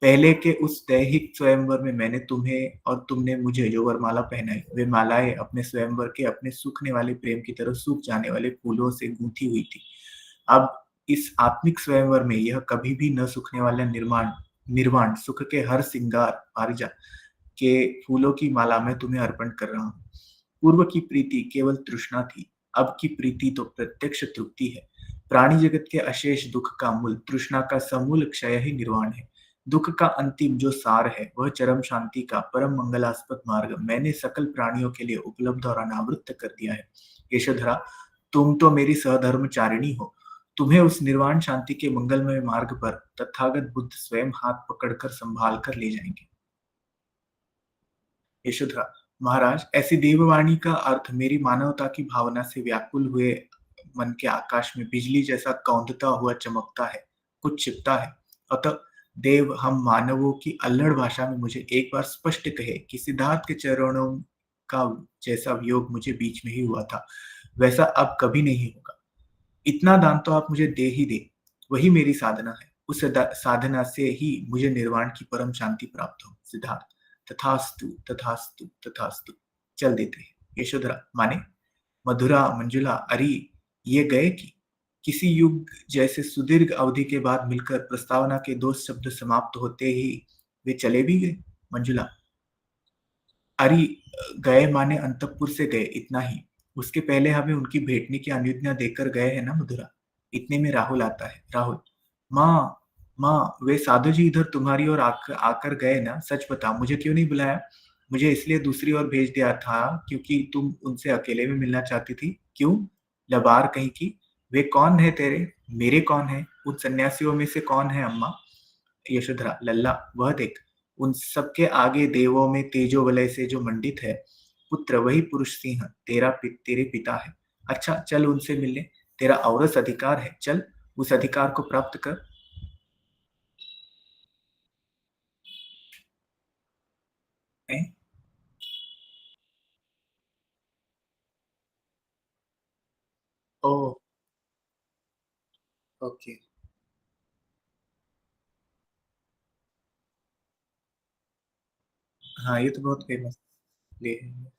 पहले के उस दैहिक स्वयंवर में मैंने तुम्हें और तुमने मुझे जो वरमाला पहनाई, वे मालाएं अपने स्वयंवर के अपने सूखने वाले प्रेम की तरह सूख जाने वाले फूलों से गूंथी हुई थी। अब इस आत्मिक स्वयंवर में यह कभी भी न सूखने वाला निर्वाण सुख के हर सिंगार पारिजात के फूलों की माला मैं तुम्हें अर्पण कर रहा हूँ। पूर्व की प्रीति केवल तृष्णा थी, अब की प्रीति तो प्रत्यक्ष तृप्ति है। प्राणी जगत के अशेष दुख का मूल तृष्णा का समूल क्षय ही निर्वाण है। दुख का अंतिम जो सार है वह चरम शांति का परम मंगलास्पद मार्ग मैंने सकल प्राणियों के लिए उपलब्ध और अनावृत कर दिया है। यशोधरा, तुम तो मेरी सहधर्मचारिणी हो, तुम्हें उस निर्वाण शांति के मंगलमय मार्ग पर तथागत बुद्ध स्वयं हाथ पकड़कर संभाल कर ले जाएंगे। यशोधरा, महाराज, ऐसी देववाणी का अर्थ मेरी मानवता की भावना से व्याकुल हुए मन के आकाश में बिजली जैसा कौंधता हुआ चमकता है, कुछ छिपता है। अतः देव, हम मानवों की अल्लड़ भाषा में मुझे एक बार स्पष्ट कहे कि सिद्धार्थ के चरणों का जैसा वियोग मुझे बीच में ही हुआ था, वैसा अब कभी नहीं होगा। इतना दान तो आप मुझे दे ही दे, वही मेरी साधना है। उस साधना से ही मुझे निर्वाण की परम शांति प्राप्त हो। सिद्धार्थ, तथास्तु तथास्तु तथास्तु। चल देते हैं। यशोधरा, माने? मधुरा, मंजुला, अरे ये गए कि किसी युग जैसे सुदीर्घ अवधि के बाद मिलकर प्रस्तावना के 2 शब्द समाप्त होते ही वे चले भी गए। मंजुला, अरे गए माने अंतःपुर से गए, इतना ही। उसके पहले हमें उनकी भेंटने की अनुज्ञा देकर गए हैं ना मधुरा। इतने में राहुल आता है। राहुल, माँ, माँ, वे साधु जी इधर तुम्हारी ओर आकर गए ना? सच बता, मुझे क्यों नहीं बुलाया? मुझे इसलिए दूसरी ओर भेज दिया था क्योंकि तुम उनसे अकेले में मिलना चाहती थी। क्यों? लबार कहीं की। वे कौन है तेरे? मेरे कौन है? उन सन्यासियों में से कौन है अम्मा? यशोधरा, लल्ला, वह देख, उन सबके आगे देवों में तेजो वलय से जो मंडित है, पुत्र वही पुरुष सिंह तेरे पिता है। अच्छा, चल उनसे मिलने। तेरा औरस अधिकार है, चल उस अधिकार को प्राप्त कर। हैं? ओ, ओके। हाँ, ये तो बहुत फेमस प्ले है।